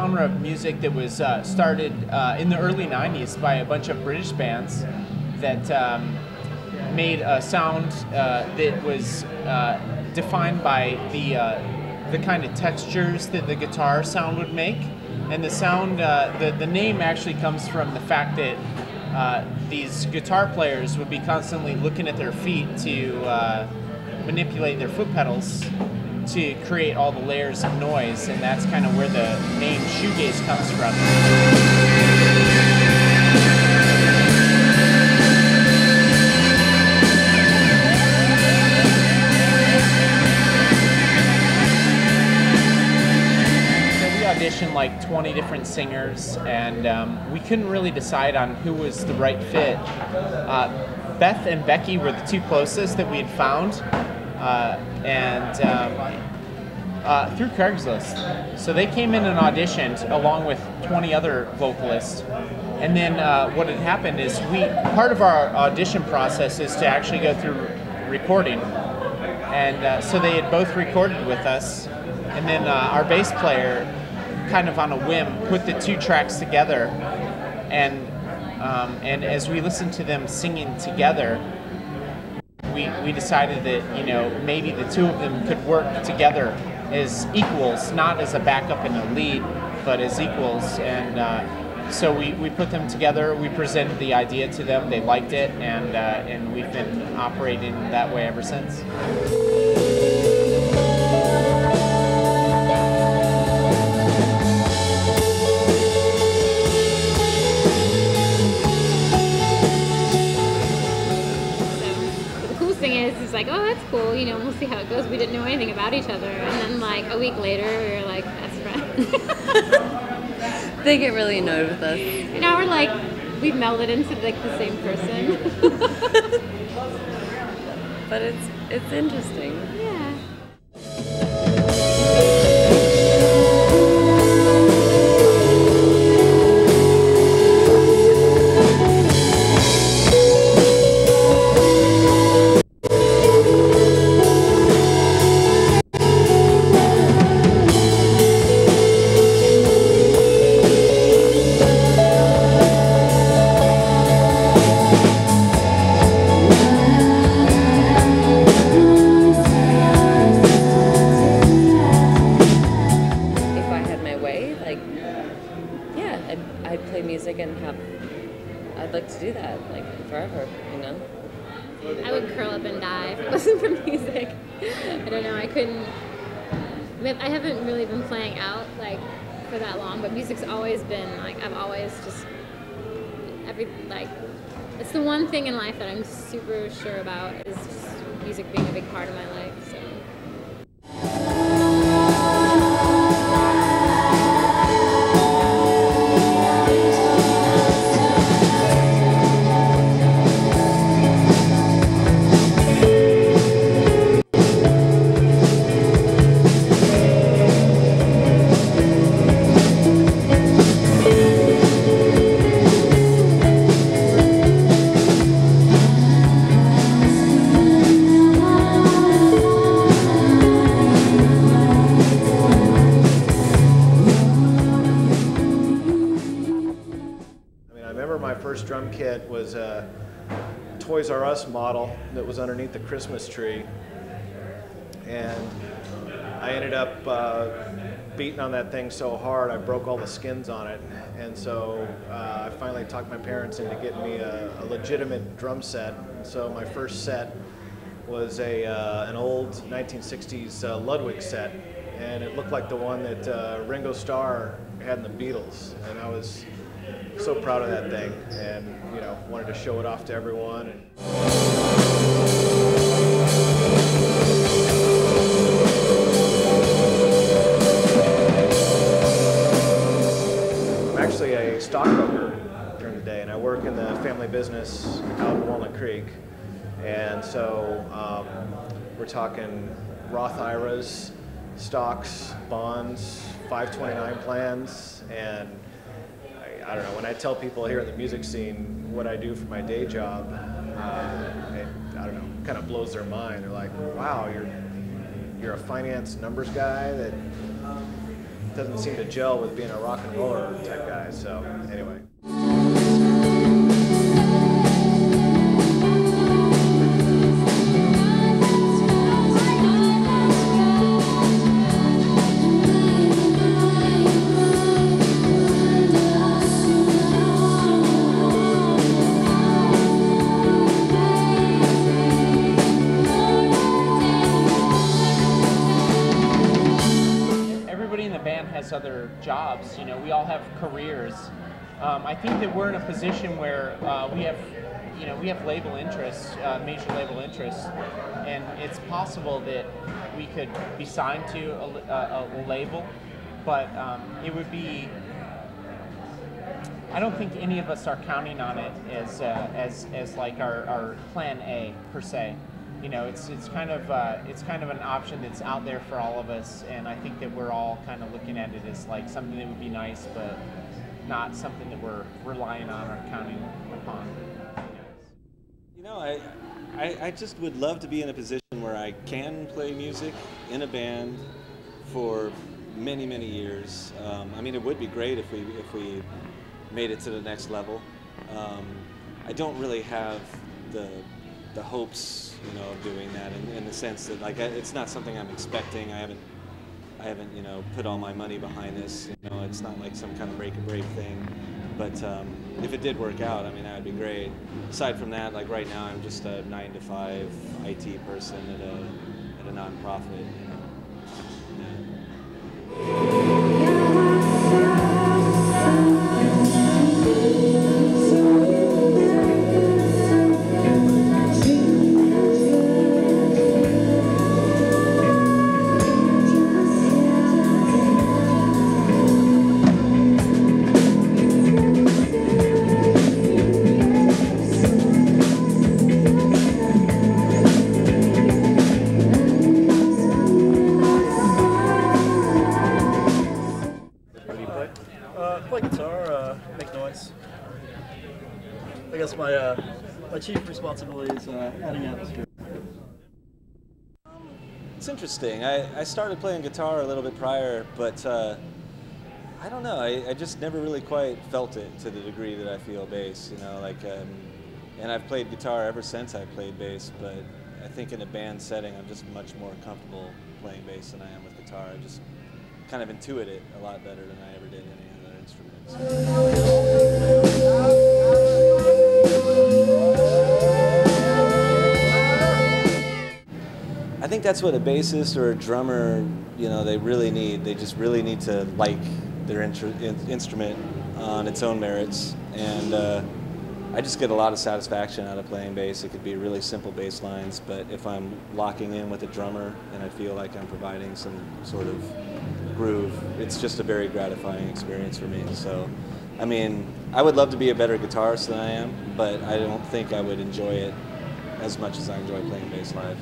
genre of music that was started in the early 90s by a bunch of British bands that made a sound that was defined by the kind of textures that the guitar sound would make. And the sound, the name actually comes from the fact that these guitar players would be constantly looking at their feet to manipulate their foot pedals to create all the layers of noise, and that's kind of where the name shoegaze comes from. Auditioned like 20 different singers, and we couldn't really decide on who was the right fit. Beth and Becky were the two closest that we had found, through Craigslist. So they came in and auditioned along with 20 other vocalists. And then what had happened is part of our audition process is to actually go through recording. And so they had both recorded with us, and then our bass player, kind of on a whim, put the two tracks together, and as we listened to them singing together, we decided that, you know, maybe the two of them could work together as equals, not as a backup and a lead, but as equals. And so we put them together. We presented the idea to them. They liked it, and we've been operating that way ever since. It's like, oh, that's cool, you know, we'll see how it goes. We didn't know anything about each other, and then like a week later we were like best friends. They get really annoyed with us. And now we're like, we've melded into like the same person. But it's interesting. Yeah. I'd play music and I'd like to do that, like, forever, you know? I would curl up and die if it wasn't for music. I don't know, I couldn't, I haven't really been playing out, like, for that long, but music's always been, like, I've always just, it's the one thing in life that I'm super sure about, is just music being a big part of my life, so. My first drum kit was a Toys R Us model that was underneath the Christmas tree, and I ended up beating on that thing so hard I broke all the skins on it, and so I finally talked my parents into getting me a legitimate drum set. So my first set was an old 1960s Ludwig set, and it looked like the one that Ringo Starr had in the Beatles, and I was so proud of that thing, and you know, wanted to show it off to everyone. I'm actually a stockbroker during the day, and I work in the family business out in Walnut Creek, and so we're talking Roth IRAs, stocks, bonds, 529 plans, and I don't know, when I tell people here in the music scene what I do for my day job, it, I don't know, kind of blows their mind. They're like, wow, you're a finance numbers guy that doesn't seem to gel with being a rock and roller type guy. So anyway. Everybody in the band has other jobs. You know, we all have careers. I think that we're in a position where we have label interests, major label interests, and it's possible that we could be signed to a label, but it would be. I don't think any of us are counting on it as like our plan A per se. You know, it's kind of an option that's out there for all of us, and I think that we're all kind of looking at it as like something that would be nice, but not something that we're relying on or counting upon. You know, I just would love to be in a position where I can play music in a band for many, many years. I mean, it would be great if we made it to the next level. I don't really have the hopes, you know, of doing that in the sense that, like, it's not something I'm expecting. I haven't, you know, put all my money behind this. You know, it's not like some kind of break thing. But if it did work out, I mean, that would be great. Aside from that, like right now, I'm just a 9-to-5 IT person at a nonprofit. Play guitar, make noise. I guess my chief responsibility is adding atmosphere. It's interesting. I started playing guitar a little bit prior, but I don't know. I just never really quite felt it to the degree that I feel bass. You know, like, and I've played guitar ever since I played bass. But I think in a band setting, I'm just much more comfortable playing bass than I am with guitar. I just kind of intuit it a lot better than I ever did any other instruments. I think that's what a bassist or a drummer, you know, they really need. They just really need to like their instrument on its own merits. And I just get a lot of satisfaction out of playing bass. It could be really simple bass lines, but if I'm locking in with a drummer and I feel like I'm providing some sort of groove, it's just a very gratifying experience for me. So, I mean, I would love to be a better guitarist than I am, but I don't think I would enjoy it as much as I enjoy playing bass live.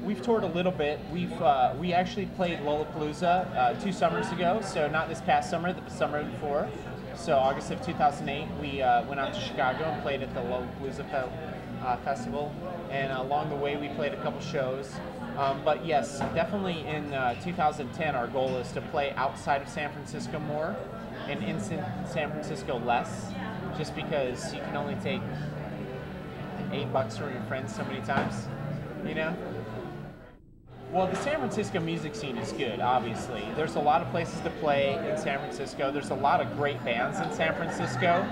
We've toured a little bit. We actually played Lollapalooza 2 summers ago, so not this past summer, the summer before. So August of 2008, we went out to Chicago and played at the Lollapalooza festival, and along the way we played a couple shows. But yes, definitely in 2010, our goal is to play outside of San Francisco more and in San Francisco less, just because you can only take $8 from your friends so many times, you know? Well, the San Francisco music scene is good, obviously. There's a lot of places to play in San Francisco. There's a lot of great bands in San Francisco.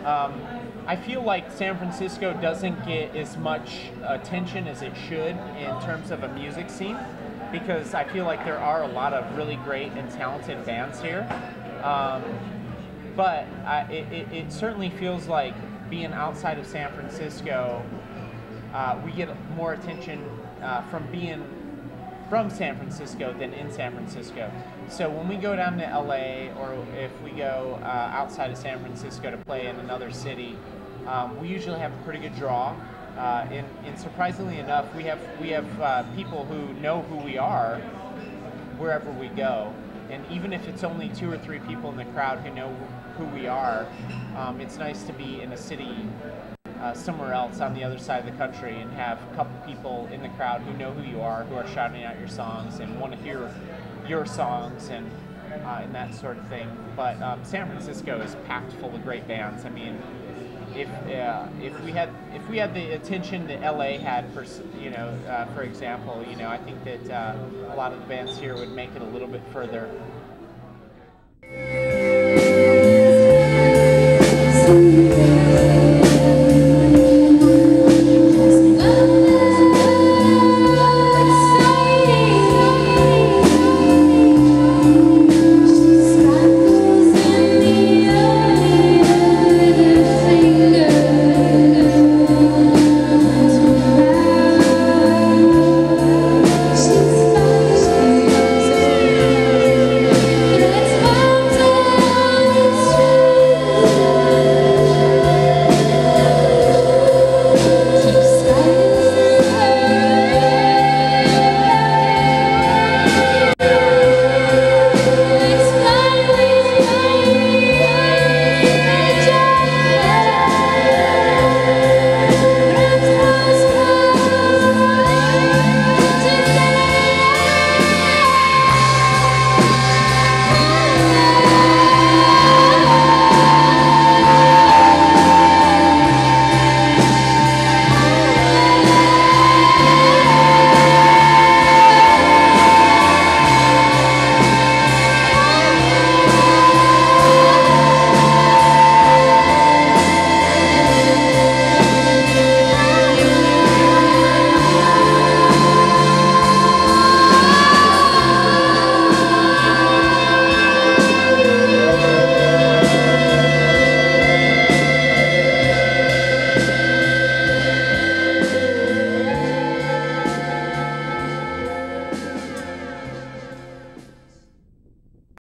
I feel like San Francisco doesn't get as much attention as it should in terms of a music scene, because I feel like there are a lot of really great and talented bands here. But it certainly feels like being outside of San Francisco, we get more attention from being from San Francisco than in San Francisco. So when we go down to LA, or if we go outside of San Francisco to play in another city, we usually have a pretty good draw. And surprisingly enough, we have people who know who we are wherever we go. And even if it's only 2 or 3 people in the crowd who know who we are, it's nice to be in a city somewhere else on the other side of the country and have a couple people in the crowd who know who you are, who are shouting out your songs and want to hear your songs and that sort of thing. But San Francisco is packed full of great bands. I mean, if we had the attention that LA had, for example, I think that a lot of the bands here would make it a little bit further. See